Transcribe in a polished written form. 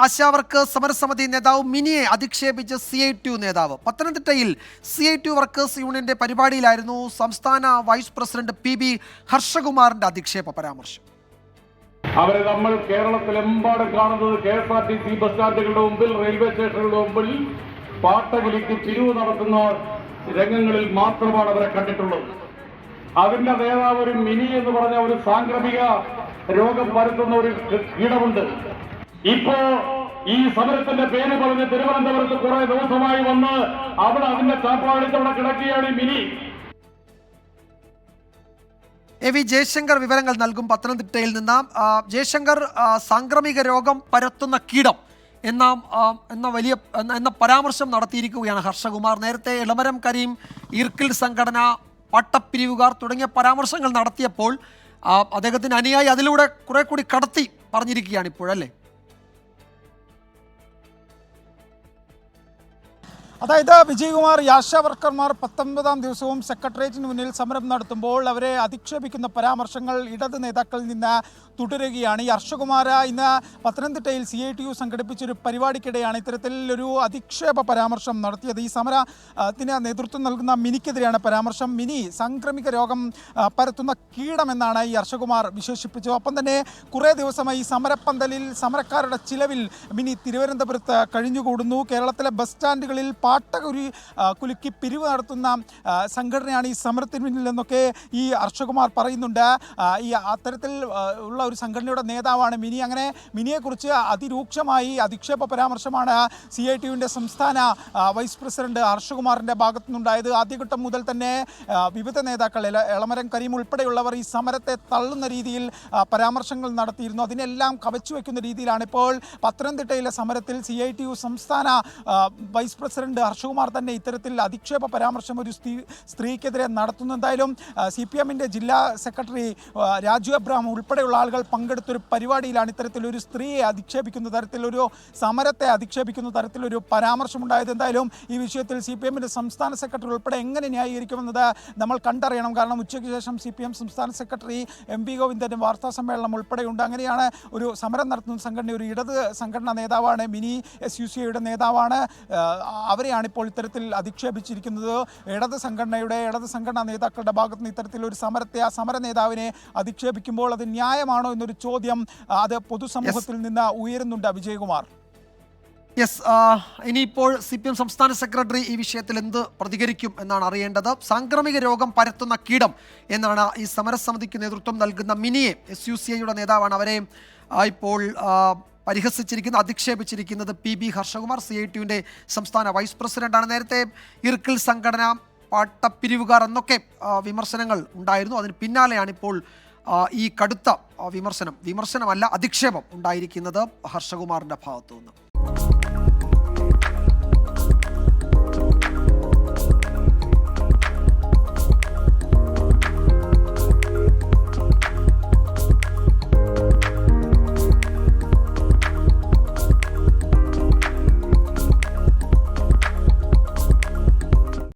ASHA workers സമരസമിതി നേതാവ് മിനിയെ അധിക്ഷേപിച്ച് CITU നേതാവ്. പത്തനംതിട്ടയിൽ CITU വർക്കേഴ്സ് യൂണിയന്റെ പരിപാടിയിലായിരുന്നു സംസ്ഥാന വൈസ് പ്രസിഡന്റ് PB ഹർഷകുമാറിന്റെ അധിക്ഷേപ പരാമർശം. അവരെ നമ്മൾ കേരളത്തിലെമ്പാടും കാണുന്നത് KSRTC ബസ് സ്റ്റാൻഡുകളുടെ മുമ്പിൽ, റെയിൽവേ സ്റ്റേഷനുകളുടെ മുമ്പിൽ പാട്ടകിലിക്ക് പിരിവ് നടത്തുന്ന രംഗങ്ങളിൽ മാത്രമാണ് അവരെ കണ്ടിട്ടുള്ളത്. അതിന്റെ നേതാവ് ഒരു മിനി എന്ന് പറഞ്ഞ ഒരു സാംക്രമിക രോഗം പരത്തുന്ന ഒരു കീടമുണ്ട്. ഇപ്പോ ഈ സമരത്തിന്റെ പേര് പറഞ്ഞ് തിരുവനന്തപുരത്ത് കുറെ ദിവസമായി വന്ന് അവിടെ അതിന്റെ ചാപ്പാടിച്ചവിടെ കിടക്കുകയാണ് ഈ മിനി. AV ജയശങ്കർ വിവരങ്ങൾ നൽകും പത്തനംതിട്ടയിൽ നിന്ന്. ജയശങ്കർ, സാംക്രമിക രോഗം പരത്തുന്ന കീടം എന്ന പരാമർശം നടത്തിയിരിക്കുകയാണ് ഹർഷകുമാർ. നേരത്തെ എളമരം കരീം, ഈർക്കിൽ സംഘടന, പട്ടപ്പിരിവുകാർ തുടങ്ങിയ പരാമർശങ്ങൾ നടത്തിയപ്പോൾ അദ്ദേഹത്തിന് അനുയായി അതിലൂടെ കുറെ കൂടി കടത്തി പറഞ്ഞിരിക്കുകയാണ് ഇപ്പോഴല്ലേ? അതായത് വിജയകുമാർ, ആശാ വർക്കർമാർ 19ാം ദിവസവും സെക്രട്ടേറിയറ്റിന് മുന്നിൽ സമരം നടത്തുമ്പോൾ അവരെ അധിക്ഷേപിക്കുന്ന പരാമർശങ്ങൾ ഇടത് നേതാക്കളിൽ നിന്ന് തുടരുകയാണ്. ഈ ഹർഷകുമാർ ഇന്ന് പത്തനംതിട്ടയിൽ CITU സംഘടിപ്പിച്ചൊരു പരിപാടിക്കിടെയാണ് ഇത്തരത്തിൽ ഒരു അധിക്ഷേപ പരാമർശം നടത്തിയത്. ഈ സമരത്തിന് നേതൃത്വം നൽകുന്ന മിനിക്കെതിരെയാണ് പരാമർശം. മിനി സാംക്രമിക രോഗം പരത്തുന്ന കീടമെന്നാണ് ഈ ഹർഷകുമാർ വിശേഷിപ്പിച്ചത്. ഒപ്പം തന്നെ കുറേ ദിവസമായി ഈ സമരപ്പന്തലിൽ സമരക്കാരുടെ ചിലവിൽ മിനി തിരുവനന്തപുരത്ത് കഴിഞ്ഞുകൂടുന്നു. കേരളത്തിലെ ബസ് സ്റ്റാൻഡുകളിൽ കുലുക്കി പിരിവ് നടത്തുന്ന സംഘടനയാണ് ഈ സമരത്തിന് പിന്നിലെന്നൊക്കെ ഈ ഹർഷകുമാർ പറയുന്നുണ്ട്. ഈ അത്തരത്തിൽ ഉള്ള ഒരു സംഘടനയുടെ നേതാവാണ് മിനി. അങ്ങനെ മിനിയെക്കുറിച്ച് അതിരൂക്ഷമായി അധിക്ഷേപ പരാമർശമാണ് CITUവിൻ്റെ സംസ്ഥാന വൈസ് പ്രസിഡന്റ് ഹർഷകുമാറിൻ്റെ ഭാഗത്തു നിന്നുണ്ടായത്. ആദ്യഘട്ടം മുതൽ തന്നെ വിവിധ നേതാക്കൾ, എളമരം കരീം ഉൾപ്പെടെയുള്ളവർ ഈ സമരത്തെ തള്ളുന്ന രീതിയിൽ പരാമർശങ്ങൾ നടത്തിയിരുന്നു. അതിനെല്ലാം കവച്ചു വയ്ക്കുന്ന രീതിയിലാണ് ഇപ്പോൾ പത്തനംതിട്ടയിലെ സമരത്തിൽ CITU സംസ്ഥാന വൈസ് പ്രസിഡന്റ് ഹർഷകുമാർ തന്നെ ഇത്തരത്തിൽ അധിക്ഷേപ പരാമർശം ഒരു സ്ത്രീക്കെതിരെ നടത്തുന്നു. എന്തായാലും CPMന്റെ ജില്ലാ സെക്രട്ടറി രാജു അബ്രഹാം ഉൾപ്പെടെയുള്ള ആളുകൾ പങ്കെടുത്തൊരു പരിപാടിയിലാണ് ഇത്തരത്തിലൊരു സ്ത്രീയെ അധിക്ഷേപിക്കുന്ന തരത്തിലൊരു സമരത്തെ അധിക്ഷേപിക്കുന്ന തരത്തിലൊരു പരാമർശമുണ്ടായത്. എന്തായാലും ഈ വിഷയത്തിൽ CPMന്റെ സംസ്ഥാന സെക്രട്ടറി ഉൾപ്പെടെ എങ്ങനെ ന്യായീകരിക്കുമെന്നത് നമ്മൾ കണ്ടറിയണം. കാരണം ഉച്ചയ്ക്ക് ശേഷം CPM സംസ്ഥാന സെക്രട്ടറി MP ഗോവിന്ദൻ്റെ വാർത്താ സമ്മേളനം ഉൾപ്പെടെയുണ്ട്. അങ്ങനെയാണ് ഒരു സമരം നടത്തുന്ന സംഘടന, ഒരു ഇടത് സംഘടനാ നേതാവാണ് മിനി, SUCIയുടെ നേതാവാണ്. അവരെയാണ് ഇപ്പോൾ ഇത്തരത്തിൽ അധിക്ഷേപിച്ചിരിക്കുന്നത്. ഇടത് സംഘടനാ നേതാക്കളുടെ ഭാഗത്ത് നിന്ന് ഇത്തരത്തിലൊരു സമരത്തെ, ആ സമര നേതാവിനെ അധിക്ഷേപിക്കുമ്പോൾ അത് ന്യായമാണോ എന്നൊരു ചോദ്യം അത് പൊതുസമൂഹത്തിൽ നിന്ന് ഉയരുന്നുണ്ട്. വിജയകുമാർ, ഇനിയിപ്പോൾ CPM സംസ്ഥാന സെക്രട്ടറി ഈ വിഷയത്തിൽ എന്ത് പ്രതികരിക്കും എന്നാണ് അറിയേണ്ടത്. സാംക്രമിക രോഗം പരത്തുന്ന കീടം എന്നാണ് ഈ സമരസമിതിക്ക് നേതൃത്വം നൽകുന്ന മിനിയെ, SUCIയുടെ നേതാവാണ്, അവരെ ഇപ്പോൾ പരിഹസിച്ചിരിക്കുന്നത്, അധിക്ഷേപിച്ചിരിക്കുന്നത് PB ഹർഷകുമാർ, CITUവിൻ്റെ സംസ്ഥാന വൈസ് പ്രസിഡന്റാണ്. നേരത്തെ ഈർക്കിൽ സംഘടന, പാട്ടപ്പിരിവുകാർ എന്നൊക്കെ വിമർശനങ്ങൾ ഉണ്ടായിരുന്നു. അതിന് പിന്നാലെയാണ് ഇപ്പോൾ ഈ കടുത്ത വിമർശനമല്ല, അധിക്ഷേപം ഉണ്ടായിരിക്കുന്നത് ഹർഷകുമാറിൻ്റെ ഭാഗത്തു നിന്ന്.